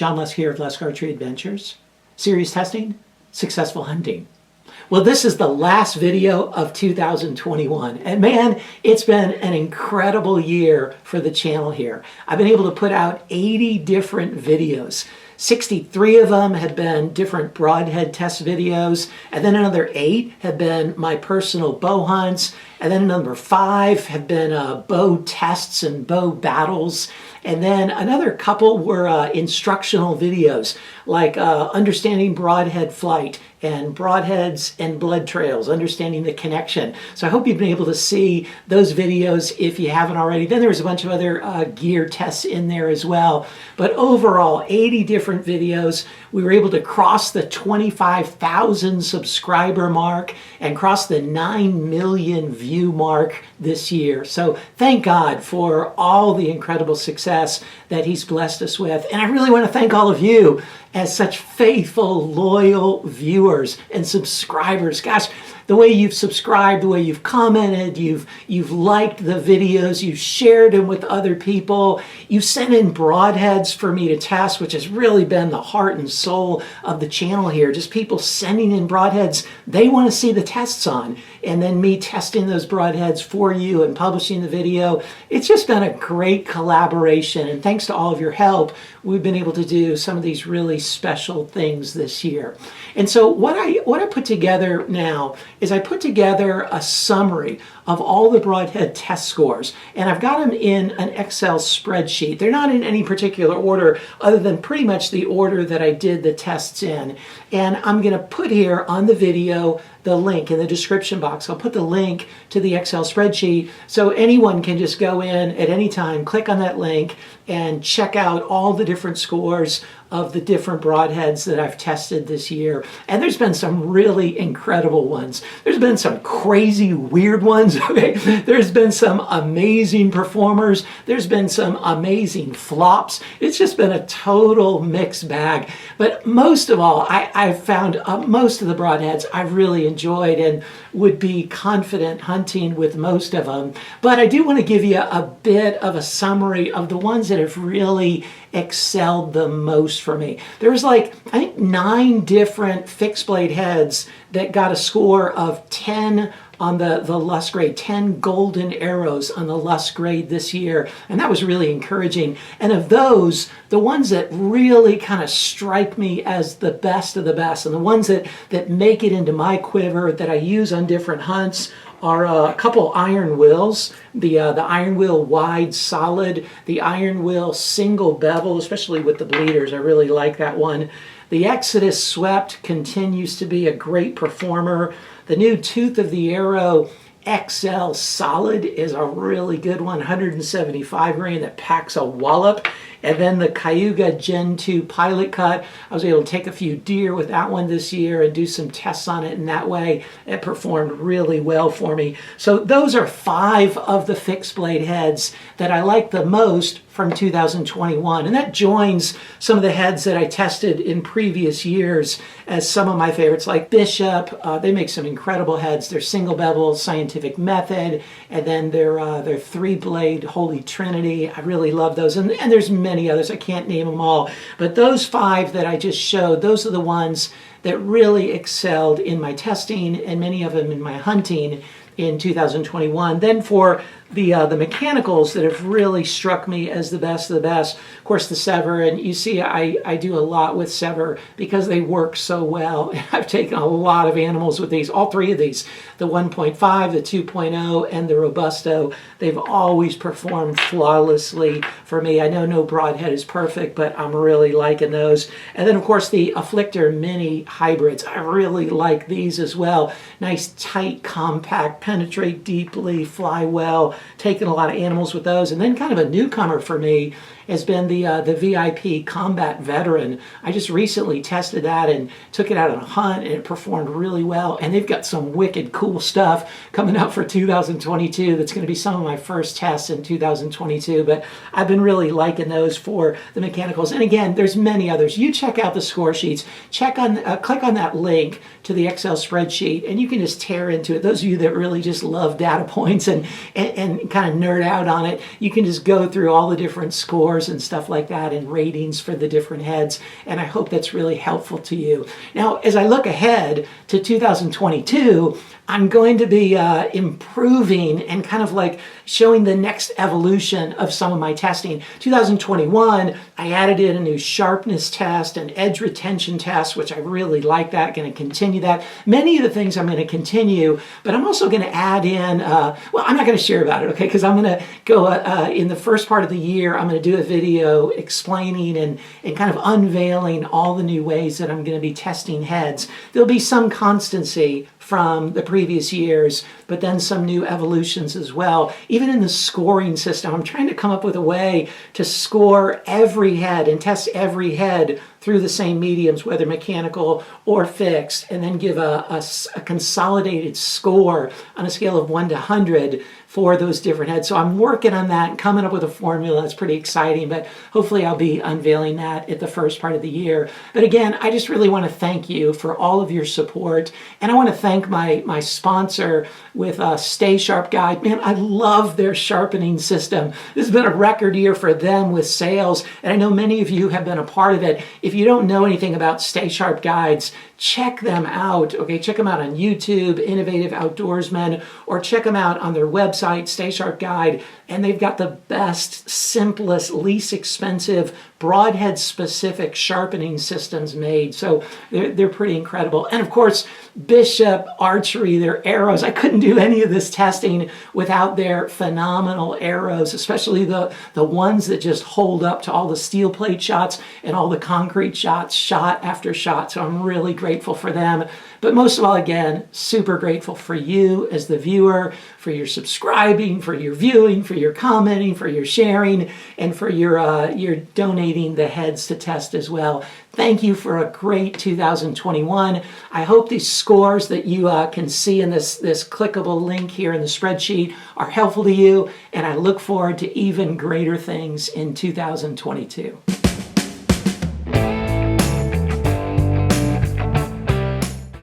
John Lusk here of Lusk Archery Adventures. Serious testing, successful hunting. Well, this is the last video of 2021, and man, it's been an incredible year for the channel here. I've been able to put out 80 different videos. 63 of them had been different broadhead test videos, and then another 8 have been my personal bow hunts, and then number 5 have been bow tests and bow battles, and then another couple were instructional videos like understanding broadhead flight and broadheads and blood trails, understanding the connection. So I hope you've been able to see those videos if you haven't already. Then there was a bunch of other gear tests in there as well. But overall, 80 different videos. We were able to cross the 25,000 subscriber mark and cross the 9 million view mark this year. So thank God for all the incredible success that He's blessed us with. And I really want to thank all of you as such faithful, loyal viewers and subscribers. Gosh, the way you've subscribed, the way you've commented, you've liked the videos, you've shared them with other people, you sent in broadheads for me to test, which has really been the heart and soul of the channel here. Just people sending in broadheads they want to see the tests on, and then me testing those broadheads for you and publishing the video. It's just been a great collaboration, and thanks to all of your help, we've been able to do some of these really special things this year. And so what I put together now is I put together a summary of all the broadhead test scores, and I've got them in an Excel spreadsheet. They're not in any particular order other than pretty much the order that I did the tests in. And I'm going to put here on the video the link in the description box. I'll put the link to the Excel spreadsheet so anyone can just go in at any time, click on that link, and check out all the different scores of the different broadheads that I've tested this year. And there's been some really incredible ones. There's been some crazy weird ones. Okay? There's been some amazing performers. There's been some amazing flops. It's just been a total mixed bag. But most of all, I've found most of the broadheads I've really enjoyed and would be confident hunting with most of them. But I do want to give you a bit of a summary of the ones that have really excelled the most for me. There was like, I think 9 different fixed blade heads that got a score of 10 on the Lusk grade, 10 golden arrows on the Lusk grade this year. And that was really encouraging. And of those, the ones that really kind of strike me as the best of the best, and the ones that make it into my quiver that I use on different hunts, are a couple iron wills, the iron will wide solid, the iron will single bevel, especially with the bleeders. I really like that one. The Exodus swept continues to be a great performer. The new Tooth of the Arrow XL solid is a really good one, 175 grain that packs a wallop. And then the Cayuga Gen 2 Pilot Cut, I was able to take a few deer with that one this year and do some tests on it in that way. It performed really well for me. So those are 5 of the fixed blade heads that I like the most from 2021. And that joins some of the heads that I tested in previous years as some of my favorites, like Bishop. They make some incredible heads. They're single bevel, scientific method, and then their 3-blade Holy Trinity. I really love those. And there's many others. I can't name them all. But those 5 that I just showed, those are the ones that really excelled in my testing and many of them in my hunting in 2021. Then for the mechanicals that have really struck me as the best of the best, of course, the Sevr. And you see I do a lot with Sevr because they work so well. I've taken a lot of animals with these, all 3 of these, the 1.5, the 2.0, and the Robusto. They've always performed flawlessly for me. I know no broadhead is perfect, but I'm really liking those. And then, of course, the Afflictor Mini hybrids. I really like these as well. Nice, tight, compact, penetrate deeply, fly well. Taken a lot of animals with those. And then kind of a newcomer for me has been the VIP Combat Veteran. I just recently tested that and took it out on a hunt, and it performed really well. And they've got some wicked cool stuff coming out for 2022 that's going to be some of my first tests in 2022. But I've been really liking those for the mechanicals. And again, there's many others. You check out the score sheets. Click on that link to the Excel spreadsheet, and you can just tear into it. Those of you that really really just love data points and kind of nerd out on it, you can just go through all the different scores and stuff like that and ratings for the different heads. And I hope that's really helpful to you. Now, as I look ahead to 2022, I'm going to be improving and kind of like showing the next evolution of some of my testing. 2021, I added in a new sharpness test and edge retention test, which I really like that. Going to continue that. Many of the things I'm going to continue, but I'm also going to add in, well, I'm not going to share about it, okay, because I'm going to go in the first part of the year, I'm going to do a video explaining and kind of unveiling all the new ways that I'm going to be testing heads. There'll be some constancy from the previous years, but then some new evolutions as well. Even in the scoring system, I'm trying to come up with a way to score every head and test every head through the same mediums, whether mechanical or fixed, and then give a consolidated score on a scale of 1 to 100 for those different heads. So I'm working on that and coming up with a formula. That's pretty exciting, but hopefully I'll be unveiling that at the first part of the year. But again, I just really want to thank you for all of your support. And I want to thank my sponsor with Stay Sharp Guide. Man, I love their sharpening system. This has been a record year for them with sales. And I know many of you have been a part of it. If you don't know anything about Stay Sharp Guides, check them out. Okay, check them out on YouTube, Innovative Outdoorsmen, or check them out on their website, Stay Sharp Guide. And they've got the best, simplest, least expensive, broadhead specific sharpening systems made. So they're pretty incredible. And of course, Bishop Archery, their arrows. I couldn't do any of this testing without their phenomenal arrows, especially the ones that just hold up to all the steel plate shots and all the concrete shots, shot after shot. So I'm really grateful for them. But most of all, again, super grateful for you as the viewer, for your subscribing, for your viewing, for your commenting, for your sharing, and for your donating the heads to test as well. Thank you for a great 2021. I hope these scores that you can see in this clickable link here in the spreadsheet are helpful to you, and I look forward to even greater things in 2022.